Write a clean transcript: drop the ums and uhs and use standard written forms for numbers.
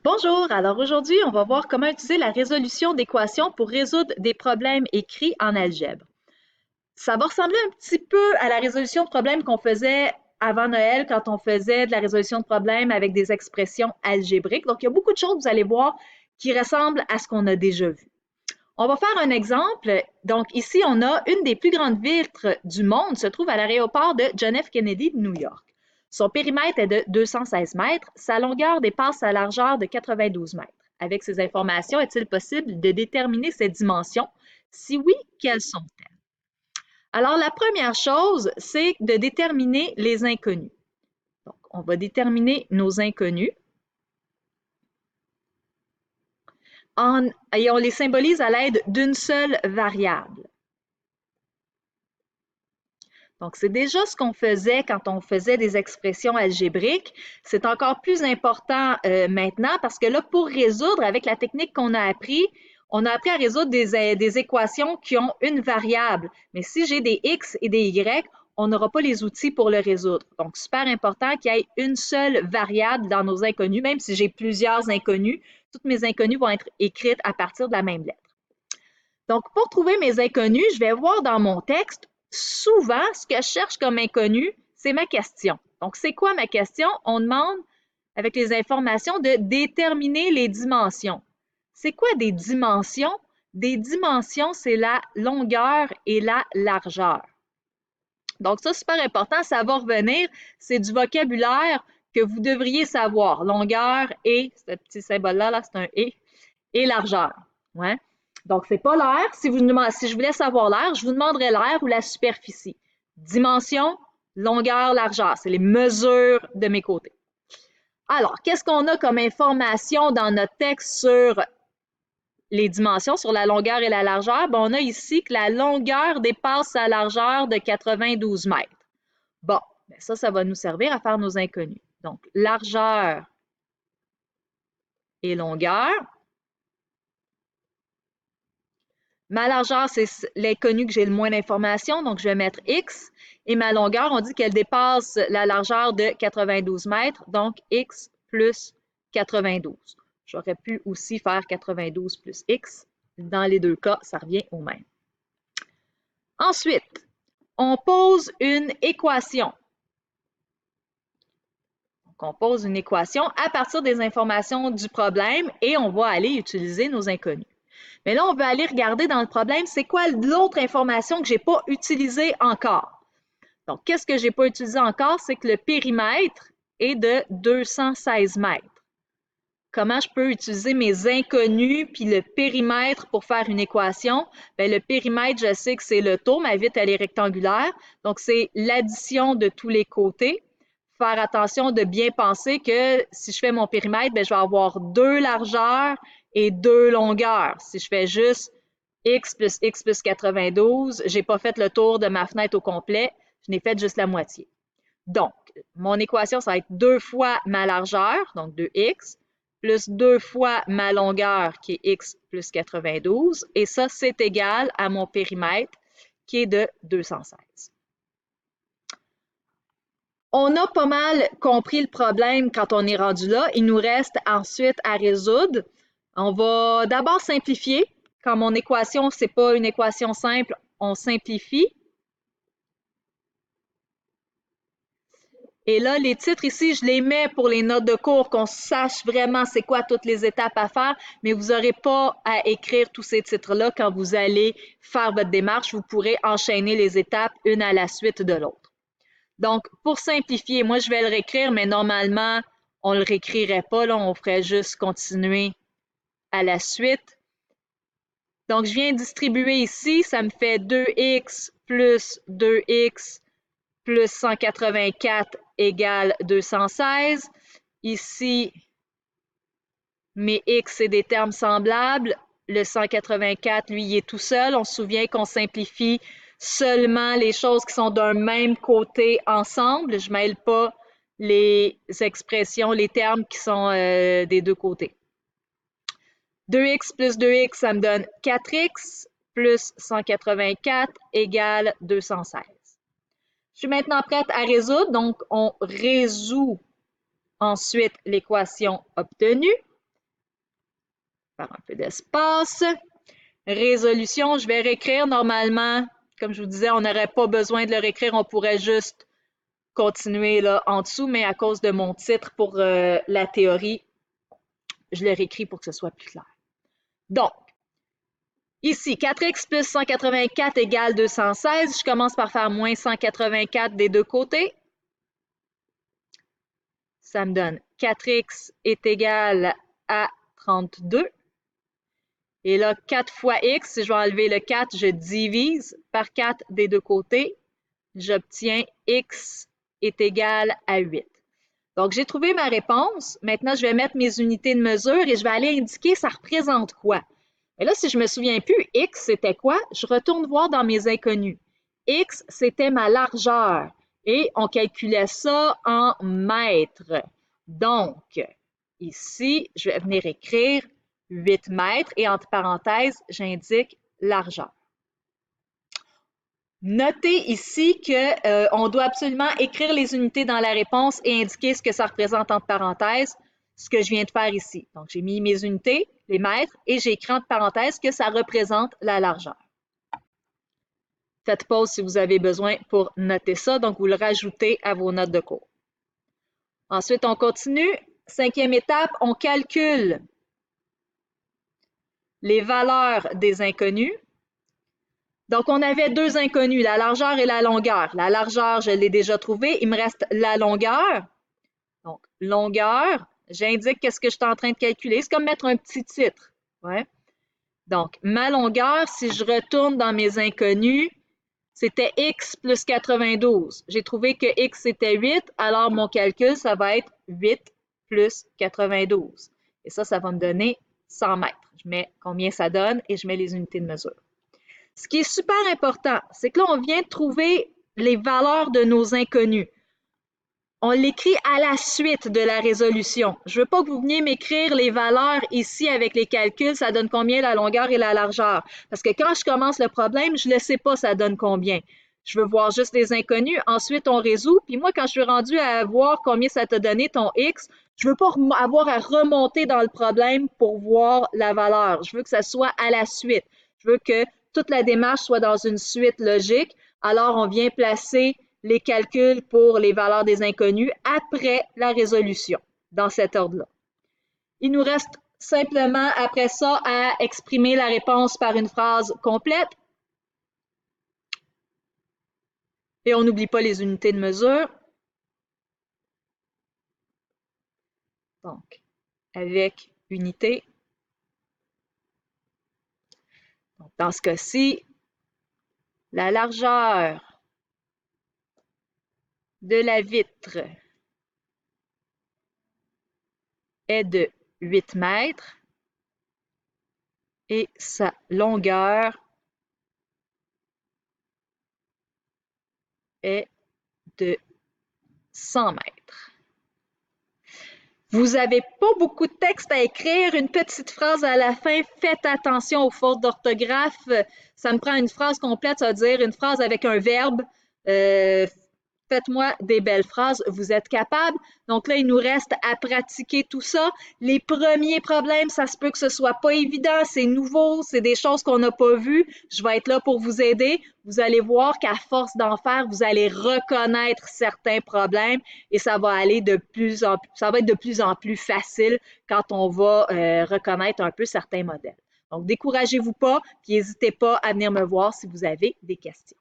Bonjour, alors aujourd'hui, on va voir comment utiliser la résolution d'équations pour résoudre des problèmes écrits en algèbre. Ça va ressembler un petit peu à la résolution de problèmes qu'on faisait avant Noël quand on faisait de la résolution de problèmes avec des expressions algébriques. Donc, il y a beaucoup de choses, vous allez voir, qui ressemblent à ce qu'on a déjà vu. On va faire un exemple. Donc, ici, on a une des plus grandes vitres du monde se trouve à l'aéroport de John F. Kennedy de New York. Son périmètre est de 216 mètres. Sa longueur dépasse sa largeur de 92 mètres. Avec ces informations, est-il possible de déterminer ses dimensions? Si oui, quelles sont-elles? Alors, la première chose, c'est de déterminer les inconnus. Donc, on va déterminer nos inconnus et on les symbolise à l'aide d'une seule variable. Donc, c'est déjà ce qu'on faisait quand on faisait des expressions algébriques. C'est encore plus important maintenant parce que là, pour résoudre avec la technique qu'on a appris, on a appris à résoudre des équations qui ont une variable. Mais si j'ai des x et des y, on n'aura pas les outils pour le résoudre. Donc, super important qu'il y ait une seule variable dans nos inconnus, même si j'ai plusieurs inconnus. Toutes mes inconnus vont être écrites à partir de la même lettre. Donc, pour trouver mes inconnus, je vais voir dans mon texte, souvent, ce que je cherche comme inconnu, c'est ma question. Donc, c'est quoi ma question? On demande, avec les informations, de déterminer les dimensions. C'est quoi des dimensions? Des dimensions, c'est la longueur et la largeur. Donc, ça, super important, ça va revenir. C'est du vocabulaire que vous devriez savoir. Longueur et, ce petit symbole-là, là, c'est un et largeur. Ouais. Donc, c'est pas l'air. Si je voulais savoir l'air, je vous demanderais l'air ou la superficie. Dimension, longueur, largeur. C'est les mesures de mes côtés. Alors, qu'est-ce qu'on a comme information dans notre texte sur les dimensions, sur la longueur et la largeur? Ben, on a ici que la longueur dépasse sa largeur de 92 mètres. Bon, ben ça va nous servir à faire nos inconnus. Donc, largeur et longueur. Ma largeur, c'est l'inconnu que j'ai le moins d'informations, donc je vais mettre X. Et ma longueur, on dit qu'elle dépasse la largeur de 92 mètres, donc X plus 92. J'aurais pu aussi faire 92 plus X. Dans les deux cas, ça revient au même. Ensuite, on pose une équation. Donc, on pose une équation à partir des informations du problème et on va aller utiliser nos inconnus. Mais là, on veut aller regarder dans le problème, c'est quoi l'autre information que je n'ai pas utilisée encore. Donc, qu'est-ce que je n'ai pas utilisé encore? C'est que le périmètre est de 216 mètres. Comment je peux utiliser mes inconnus puis le périmètre pour faire une équation? Bien, le périmètre, je sais que c'est le tour, ma vitre, elle est rectangulaire. Donc, c'est l'addition de tous les côtés. Faire attention de bien penser que si je fais mon périmètre, bien, je vais avoir deux largeurs et deux longueurs. Si je fais juste x plus 92, je n'ai pas fait le tour de ma fenêtre au complet, je n'ai fait juste la moitié. Donc, mon équation, ça va être 2 fois ma largeur, donc 2x, plus 2 fois ma longueur, qui est x plus 92, et ça, c'est égal à mon périmètre, qui est de 216. On a pas mal compris le problème quand on est rendu là. Il nous reste ensuite à résoudre. On va d'abord simplifier. Quand mon équation, ce n'est pas une équation simple, on simplifie. Et là, les titres ici, je les mets pour les notes de cours, qu'on sache vraiment c'est quoi toutes les étapes à faire, mais vous n'aurez pas à écrire tous ces titres-là quand vous allez faire votre démarche. Vous pourrez enchaîner les étapes une à la suite de l'autre. Donc, pour simplifier, moi, je vais le réécrire, mais normalement, on ne le réécrirait pas. Là, on ferait juste continuer à la suite. Donc, je viens distribuer ici. Ça me fait 2x plus 2x plus 184 égale 216. Ici, mes x, c'est des termes semblables. Le 184, lui, il est tout seul. On se souvient qu'on simplifie seulement les choses qui sont d'un même côté ensemble. Je ne mêle pas les expressions, les termes qui sont des deux côtés. 2x plus 2x, ça me donne 4x plus 184 égale 216. Je suis maintenant prête à résoudre, donc on résout ensuite l'équation obtenue. faire un peu d'espace. Résolution, je vais réécrire normalement. Comme je vous disais, on n'aurait pas besoin de le réécrire, on pourrait juste continuer là en dessous, mais à cause de mon titre pour la théorie, je le réécris pour que ce soit plus clair. Donc, ici, 4x plus 184 égale 216. Je commence par faire moins 184 des deux côtés. Ça me donne 4x est égal à 32. Et là, 4 fois x, si je vais enlever le 4, je divise par 4 des deux côtés. J'obtiens x est égal à 8. Donc, j'ai trouvé ma réponse. Maintenant, je vais mettre mes unités de mesure et je vais aller indiquer ça représente quoi. Et là, si je me souviens plus, x, c'était quoi? Je retourne voir dans mes inconnus. X, c'était ma largeur et on calculait ça en mètres. Donc, ici, je vais venir écrire 8 mètres et entre parenthèses, j'indique largeur. Notez ici qu'on doit absolument écrire les unités dans la réponse et indiquer ce que ça représente entre parenthèses, ce que je viens de faire ici. Donc, j'ai mis mes unités, les mètres, et j'ai écrit entre parenthèses que ça représente la largeur. Faites pause si vous avez besoin pour noter ça, donc vous le rajoutez à vos notes de cours. Ensuite, on continue. 5e étape, on calcule les valeurs des inconnus. Donc, on avait deux inconnus, la largeur et la longueur. La largeur, je l'ai déjà trouvée. Il me reste la longueur. Donc, longueur, j'indique qu'est-ce que je suis en train de calculer. C'est comme mettre un petit titre. Ouais. Donc, ma longueur, si je retourne dans mes inconnus, c'était x plus 92. J'ai trouvé que x c'était 8, alors mon calcul, ça va être 8 plus 92. Et ça va me donner 100 mètres. Je mets combien ça donne et je mets les unités de mesure. Ce qui est super important, c'est que là, on vient de trouver les valeurs de nos inconnus. On l'écrit à la suite de la résolution. Je ne veux pas que vous veniez m'écrire les valeurs ici avec les calculs, ça donne combien la longueur et la largeur. Parce que quand je commence le problème, je ne le sais pas ça donne combien. Je veux voir juste les inconnus, ensuite on résout. Puis moi, quand je suis rendue à voir combien ça t'a donné ton X, je ne veux pas avoir à remonter dans le problème pour voir la valeur. Je veux que ça soit à la suite. Je veux que toute la démarche soit dans une suite logique. Alors, on vient placer les calculs pour les valeurs des inconnus après la résolution, dans cet ordre-là. Il nous reste simplement, après ça, à exprimer la réponse par une phrase complète. Et on n'oublie pas les unités de mesure. Donc, avec unité. Donc, dans ce cas-ci, la largeur de la vitre est de 8 mètres et sa longueur est de 100 mètres. Vous n'avez pas beaucoup de texte à écrire, une petite phrase à la fin, faites attention aux fautes d'orthographe. Ça me prend une phrase complète, ça veut dire une phrase avec un verbe. Faites-moi des belles phrases, vous êtes capable. Donc là, il nous reste à pratiquer tout ça. Les premiers problèmes, ça se peut que ce soit pas évident, c'est nouveau, c'est des choses qu'on n'a pas vues. Je vais être là pour vous aider. Vous allez voir qu'à force d'en faire, vous allez reconnaître certains problèmes et ça va aller de plus en plus, ça va être de plus en plus facile quand on va reconnaître un peu certains modèles. Donc, découragez-vous pas, puis n'hésitez pas à venir me voir si vous avez des questions.